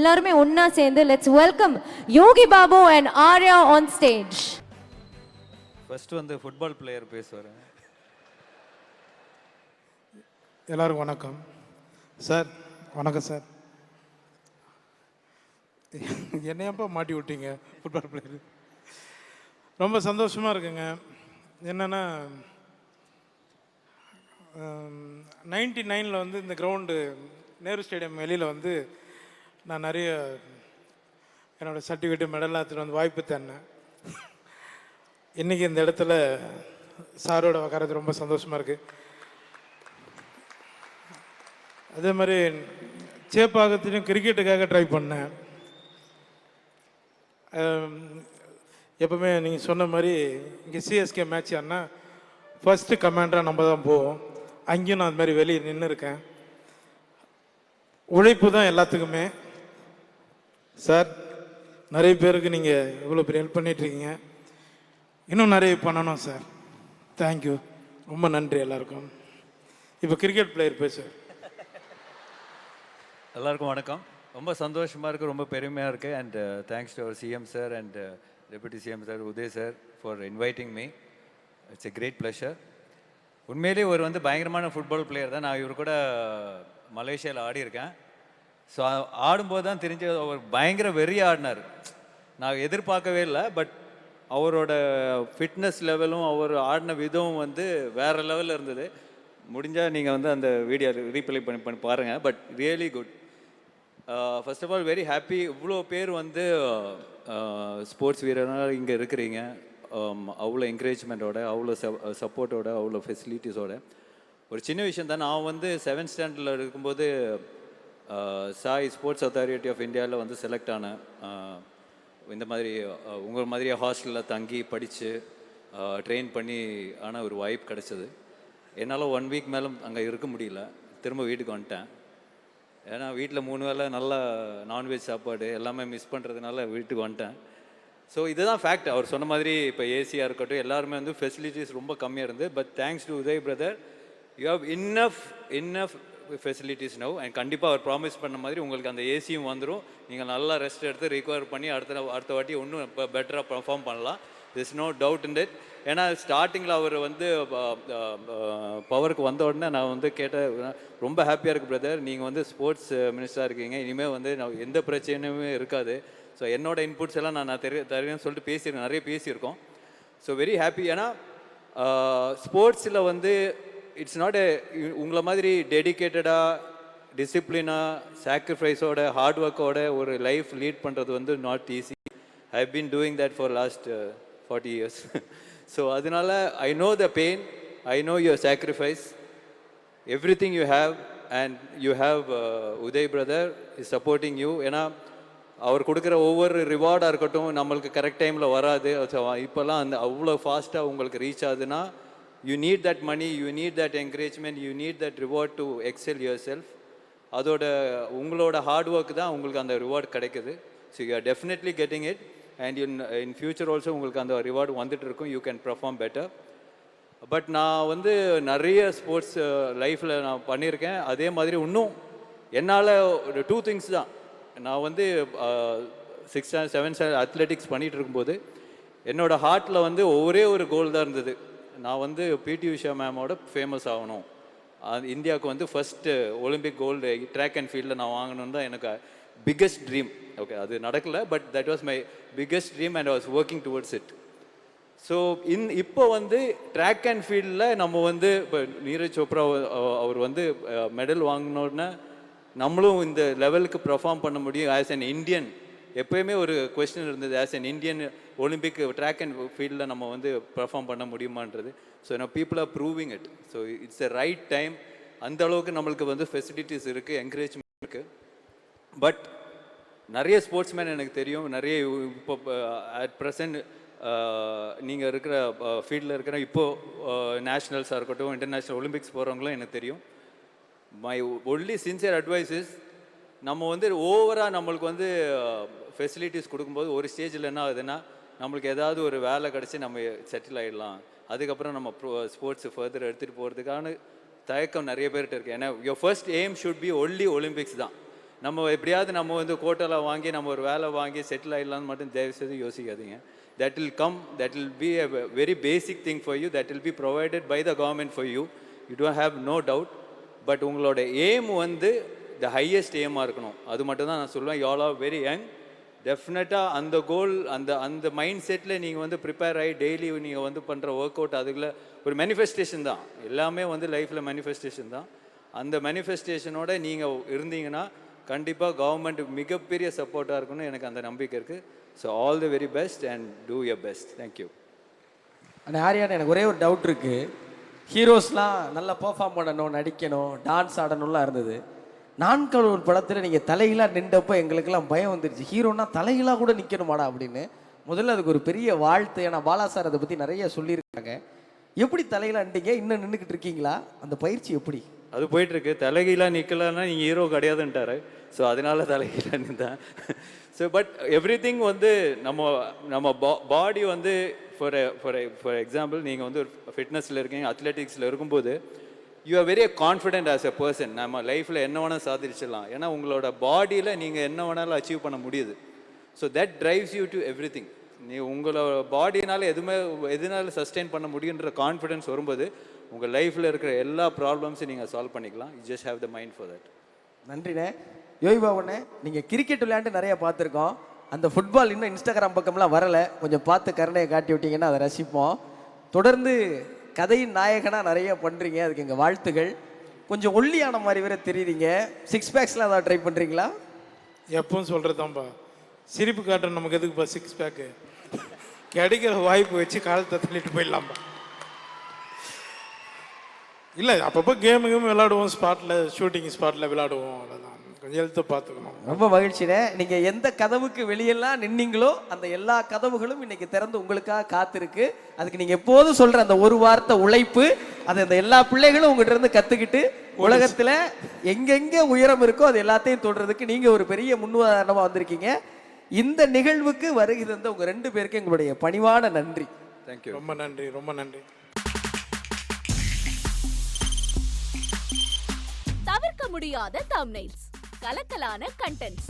எல்லாருமே ஒண்ணா சேர்ந்து let's welcome Yogi Babu and Arya on stage. First வந்து ஃபுட்பால் பிளேயர் பேசுவார். எல்லாருக்கும் வணக்கம் சார். வணக்கம் சார். என்னையப்பா மாட்டி விட்டீங்க ஃபுட்பால் பிளேயர். ரொம்ப சந்தோஷமாக இருக்குங்க. என்னென்னா 99 வந்து இந்த கிரவுண்டு நேரு ஸ்டேடியம் வெளியில் வந்து நான் நிறைய என்னோடய சர்டிஃபிகேட்டு மெடல்லாம் எடுத்துகிட்டு வந்து வாய்ப்பு தந்தேன். இன்றைக்கி இந்த இடத்துல சாரோட உக்காரது ரொம்ப சந்தோஷமாக இருக்குது. அதே மாதிரி சேப்பாக்கத்துலேயும் கிரிக்கெட்டுக்காக ட்ரை பண்ணேன். எப்போவுமே நீங்கள் சொன்ன மாதிரி இங்கே சிஎஸ்கே மேட்ச் ஆனால் ஃபஸ்ட்டு கமாண்டராக நம்ம தான் போவோம். அங்கேயும் நான் அது மாதிரி வெளியே நின்று இருக்கேன். உழைப்பு தான் எல்லாத்துக்குமே. சார், நிறைய பேருக்கு நீங்கள் இவ்வளோ பெரிய ஹெல்ப் பண்ணிகிட்ருக்கீங்க. இன்னும் நிறைய பண்ணணும் சார். தேங்க்யூ, ரொம்ப நன்றி எல்லாருக்கும். இப்போ கிரிக்கெட் பிளேயர் பேசுவார். எல்லாருக்கும் வணக்கம். ரொம்ப சந்தோஷமாக இருக்குது, ரொம்ப பெருமையாக இருக்குது. And thanks to our CM sir and deputy CM sir Udhay sir for inviting me. It's a great pleasure. உண்மையிலேயே ஒரு வந்து பயங்கரமான ஃபுட்பால் பிளேயர் தான். நான் இவர் கூட மலேசியாவில் ஆடியிருக்கேன். ஸோ ஆடும்போது தான் தெரிஞ்ச அவர் பயங்கர வெறிய ஆடினார். நான் எதிர்பார்க்கவே இல்லை. பட் அவரோட ஃபிட்னஸ் லெவலும் அவர் ஆடின விதமும் வந்து வேறு லெவலில் இருந்தது. முடிஞ்சால் நீங்கள் வந்து அந்த வீடியோ ரீப்ளே பண்ணி பாருங்கள். But really good. First of all very happy. இவ்வளோ பேர் வந்து ஸ்போர்ட்ஸ் வீரர்கள் இங்கே இருக்கிறீங்க. அவ்வளோ என்கரேஜ்மெண்ட்டோட, அவ்வளோ சப்போர்ட்டோட, அவ்வளோ ஃபெசிலிட்டிஸோட. ஒரு சின்ன விஷயம் தான். நான் வந்து 7th ஸ்டாண்டர்டில் இருக்கும்போது சாய் ஸ்போர்ட்ஸ் அத்தாரிட்டி ஆஃப் இந்தியாவில் வந்து செலக்ட் ஆனேன். இந்த மாதிரி உங்கள் மாதிரியே ஹாஸ்டலில் தங்கி படித்து ட்ரெயின் பண்ணி ஆனால் ஒரு வாய்ப்பு கிடச்சிது. என்னால் 1 வீக் மேலே அங்கே இருக்க முடியல. திரும்ப வீட்டுக்கு வந்துட்டேன். ஏன்னா வீட்டில் 3 வேளை நல்லா நான்வெஜ் சாப்பாடு எல்லாமே மிஸ் பண்ணுறதுனால வீட்டுக்கு வந்துட்டேன். ஸோ இதுதான் ஃபேக்ட். அவர் சொன்ன மாதிரி இப்போ ஏசியாக இருக்கட்டும், எல்லாருமே வந்து ஃபெசிலிட்டிஸ் ரொம்ப கம்மியாக இருந்தது. But thanks to Udhay brother, you have enough facilities now. And கண்டிப்பாக அவர் ப்ராமிஸ் பண்ண மாதிரி உங்களுக்கு அந்த ஏசியும் வந்துடும். நீங்கள் நல்லா ரெஸ்ட் எடுத்து ரிகவர் பண்ணி அடுத்த வாட்டி இன்னும் இப்போ பெட்டராக பர்ஃபார்ம் பண்ணலாம். This no doubt in it. ஏன்னா ஸ்டார்டிங்கில் அவர் வந்து பவருக்கு வந்த உடனே நான் வந்து கேட்டேன், ரொம்ப ஹாப்பியாக இருக்குது பிரதர், நீங்கள் வந்து ஸ்போர்ட்ஸ் மினிஸ்டராக இருக்கீங்க, இனிமேல் வந்து நான் எந்த பிரச்சனையுமே இருக்காது. ஸோ என்னோடய இன்புட்ஸ் எல்லாம் நான் தருவேன்னு சொல்லிட்டு பேசியிருக்கேன், நிறைய பேசியிருக்கோம். So very happy. ஏன்னா ஸ்போர்ட்ஸில் வந்து இட்ஸ் நாட் உங்களை மாதிரி டெடிக்கேட்டடாக, டிசிப்ளினாக, சாக்ரிஃபைஸோட, ஹார்ட் ஒர்க்கோட ஒரு லைஃப் லீட் பண்ணுறது வந்து not easy. I have been doing that for last 40 years. So அதனால I know the pain, I know your sacrifice, everything you have. And you have Uday brother is supporting you. ஏன்னா அவர் கொடுக்குற ஒவ்வொரு ரிவார்டாக இருக்கட்டும் நம்மளுக்கு correct டைமில் வராது. இப்போல்லாம் அந்த அவ்வளோ ஃபாஸ்ட்டாக உங்களுக்கு ரீச் ஆகுதுன்னா you need that money, you need that encouragement, you need that reward to excel yourself. அதோட உங்களோட ஹார்ட் ஒர்க் தான் உங்களுக்கு அந்த ரிவார்ட் கிடைக்குது. So you are definitely getting it. And in future also உங்களுக்கு அந்த ரிவார்டு வந்துட்டு இருக்கும். You can perform better. But நான் வந்து நிறைய ஸ்போர்ட்ஸ் லைஃப்பில் நான் பண்ணியிருக்கேன். அதே மாதிரி இன்னும் என்னால் 2 திங்ஸ் தான். நான் வந்து 6th and 7th அத்லெட்டிக்ஸ் பண்ணிகிட்டு இருக்கும்போது என்னோடய ஹார்ட்டில் வந்து ஒரே ஒரு கோல் தான் இருந்தது. நான் வந்து பிடி உஷா மேமோட ஃபேமஸ் ஆகணும். இந்தியாவுக்கு வந்து first Olympic gold track and ஃபீல்டில் நான் வாங்கணுன்னு தான் எனக்கு பிக்கஸ்ட் ட்ரீம். ஓகே, அது நடக்கலை. But that was my biggest dream and I was working towards it. So இப்போ வந்து ட்ராக் அண்ட் ஃபீல்டில் நம்ம வந்து இப்போ நீரஜ் சோப்ரா அவர் வந்து மெடல் வாங்கினோடனே நம்மளும் இந்த லெவலுக்கு பர்ஃபார்ம் பண்ண முடியும். ஆஸ் அன் இண்டியன் எப்போயுமே ஒரு கொஸ்டின் இருந்தது, as an Indian Olympic track and ஃபீல்டில் நம்ம வந்து பர்ஃபார்ம் பண்ண முடியுமான்றது. ஸோ நம்ம people are proving it. So it's a right time. அந்த அளவுக்கு நம்மளுக்கு வந்து ஃபெசிலிட்டிஸ் இருக்குது, என்கரேஜ்மெண்ட் இருக்குது. பட் நிறைய ஸ்போர்ட்ஸ்மேன் எனக்கு தெரியும். நிறைய இப்போ அட் ப்ரெசன்ட் நீங்கள் இருக்கிற ஃபீல்டில் இருக்கிற இப்போது நேஷ்னல்ஸாக இருக்கட்டும், இன்டர்நேஷ்னல் ஒலிம்பிக்ஸ் போகிறவங்களும் எனக்கு தெரியும். My only sincere advice is, நம்ம வந்து ஓவராக நம்மளுக்கு வந்து ஃபெசிலிட்டிஸ் கொடுக்கும்போது ஒரு ஸ்டேஜில் என்ன ஆகுதுன்னா நம்மளுக்கு ஏதாவது ஒரு வேலை கிடச்சி நம்ம செட்டில் ஆகிடலாம். அதுக்கப்புறம் நம்ம ஸ்போர்ட்ஸ் ஃபர்தர் எடுத்துகிட்டு போகிறதுக்கான தயக்கம் நிறைய பேர்கிட்ட இருக்குது. ஏன்னா your first aim should be only Olympics தான். நம்ம எப்படியாவது நம்ம வந்து கோட்டெல்லாம் வாங்கி நம்ம ஒரு வேலை வாங்கி செட்டில் ஆகிடலான்னு மட்டும் தயவு செய்து யோசிக்காதீங்க. That will come, that will be a very basic thing for you, that will be provided by the government for you. You don't have no doubt. But உங்களோட எய்ம் வந்து த ஹையஸ்ட் எய்மாக இருக்கணும். அது மட்டும் தான் நான் சொல்லுவேன். You all are very young. டெஃபினட்டாக அந்த கோல் அந்த மைண்ட் செட்டில் நீங்கள் வந்து ப்ரிப்பேர் ஆகி டெய்லி நீங்கள் வந்து பண்ணுற ஒர்க் அவுட் அதுக்குள்ள ஒரு மேனிஃபெஸ்டேஷன் தான். எல்லாமே வந்து லைஃப்பில் மேனிஃபெஸ்டேஷன் தான். அந்த மேனிஃபெஸ்டேஷனோட நீங்கள் இருந்தீங்கன்னா கண்டிப்பாக கவர்மெண்ட் மிகப்பெரிய சப்போர்ட்டாக இருக்குன்னு எனக்கு அந்த நம்பிக்கை இருக்குது. So all the very best and two your best. Thank you. ஆனால் ஆரியான், எனக்கு ஒரே ஒரு டவுட் இருக்குது. ஹீரோஸ்லாம் நல்லா பெர்ஃபார்ம் பண்ணணும், நடிக்கணும், டான்ஸ் ஆடணும்லாம் இருந்தது. நான்கள் ஒரு படத்தில் நீங்கள் தலைகளாக நின்றப்போ எங்களுக்கெல்லாம் பயம் வந்துருச்சு. ஹீரோனா தலைகளாக கூட நிற்கணுமாடா அப்படின்னு. முதல்ல அதுக்கு ஒரு பெரிய வாழ்த்து. ஏன்னா பாலா சார் அதை பற்றி நிறைய சொல்லியிருக்காங்க. எப்படி தலைகளாக நின்றீங்க? இன்னும் நின்றுக்கிட்டு இருக்கீங்களா? அந்த பயிற்சி எப்படி? அது போயிட்டுருக்கு. தலைகீழாக நிற்கலன்னா நீங்கள் ஹீரோ கிடையாதுன்ட்டாரு. ஸோ அதனால தலைகீழாக நின்றேன். ஸோ பட் எவ்ரி திங் வந்து நம்ம பாடி வந்து ஃபார் எக்ஸாம்பிள் நீங்கள் வந்து ஒரு ஃபிட்னஸில் இருக்கீங்க, அத்லெட்டிக்ஸில் இருக்கும்போது you are very confident as a person. நம்ம லைஃப்பில் என்ன வேணால் சாதிச்சிடலாம். ஏன்னா உங்களோட பாடியில் நீங்கள் என்ன வேணாலும் அச்சீவ் பண்ண முடியுது. So that drives you to every thing. உங்களோட பாடினால எதுனால சஸ்டெயின் பண்ண முடியுன்ற கான்ஃபிடென்ஸ் வரும்போது உங்கள் லைஃப்பில் இருக்கிற எல்லா ப்ராப்ளம்ஸையும் நீங்கள் சால்வ் பண்ணிக்கலாம். You just have the mind for that. நன்றிண்ணே. யோகி பாபுண்ணே, நீங்கள் கிரிக்கெட் விளையாண்டு நிறைய பார்த்துருக்கோம். அந்த ஃபுட்பால் இன்னும் இன்ஸ்டாகிராம் பக்கம்லாம் வரலை. கொஞ்சம் பார்த்து கருணையை காட்டி விட்டீங்கன்னா அதை ரசிப்போம். தொடர்ந்து கதையின் நாயகனாக நிறைய பண்ணுறீங்க, அதுக்கு எங்கள் வாழ்த்துகள். கொஞ்சம் ஒல்லியான மாதிரி வேற தெரியுறீங்க. 6 பேக்ஸ்லாம் ஏதாவது ட்ரை பண்ணுறீங்களா? எப்பவும் சொல்கிறதாம்பா, சிரிப்பு காட்டுற நமக்கு எதுக்குப்பா 6 பேக்கு? கிடைக்கிற வாய்ப்பு வச்சு காலத்தை தள்ளிட்டு போயிடலாம்ப்பா. இல்லை, அப்பப்போ கேமு விளையாடுவோம், ஸ்பாட்டில் ஷூட்டிங் ஸ்பாட்டில் விளையாடுவோம். அவ்வளோதான். கொஞ்சம் எழுத்து பார்த்துக்கணும். ரொம்ப மகிழ்ச்சிண்ணே. நீங்கள் எந்த கதவுக்கு வெளியெல்லாம் நின்னீங்களோ அந்த எல்லா கதவுகளும் இன்னைக்கு திறந்து உங்களுக்காக காத்திருக்கு. அதுக்கு நீங்கள் எப்போதும் சொல்கிற அந்த ஒரு வார்த்தை உழைப்பு, அதை அந்த எல்லா பிள்ளைகளும் உங்கள்கிட்ட இருந்து கற்றுக்கிட்டு உலகத்தில் எங்கெங்கே உயரம் இருக்கோ அது எல்லாத்தையும் தொடுறதுக்கு நீங்கள் ஒரு பெரிய முன்னுதாரணமாக வந்திருக்கீங்க. இந்த நிகழ்வுக்கு வருகை தந்த உங்கள் 2 பேருக்கு எங்களுடைய பணிவான நன்றி. தேங்க்யூ. ரொம்ப நன்றி, ரொம்ப நன்றி. தவிர்க்க முடியாத தம்ப்நெயில்ஸ், கலக்கலான கண்டென்ட்ஸ்,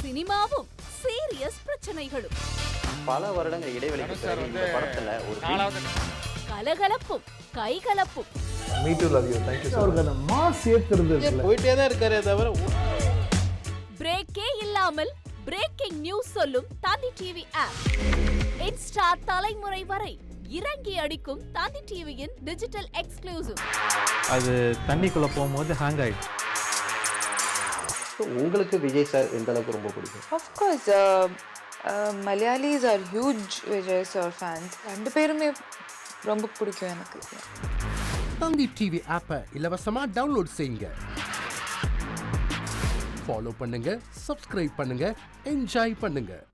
சினிமாவும் சீரியஸ் பிரச்சனைகளும், பல வருடங்கள் இடைவெளிக்கு பிறகு இந்த படத்துல ஒரு கலகலப்பும் கைகலப்பும், போயிட்டே தான் இருக்காரே தவிர பிரேக்கே இல்லாமல் பிரேக்கிங் நியூஸ் சொல்லும் தந்தி டிவி ஆப். இன்ஸ்டா தலைமுறை வரை இறங்கி அடிக்கும் தந்தி டிவியின் டிஜிட்டல் எக்ஸ்க்ளூசிவ். அது தண்ணிக்குள்ள போகும்போது ஹேங் ஆயிடுச்சு. உங்களுக்கு விஜய் சார் எந்த அளவுக்கு ரொம்ப பிடிக்கும்? Of course, Malayalis are huge Vijay sir fans. 2 பேருமே ரொம்ப பிடிக்கும் எனக்கு. தந்தி டிவி ஆப்பை இலவசமா டவுன்லோட் செய்யுங்க. ஃபாலோ பண்ணுங்க, சப்ஸ்கிரைப் பண்ணுங்க, என்ஜாய் பண்ணுங்க.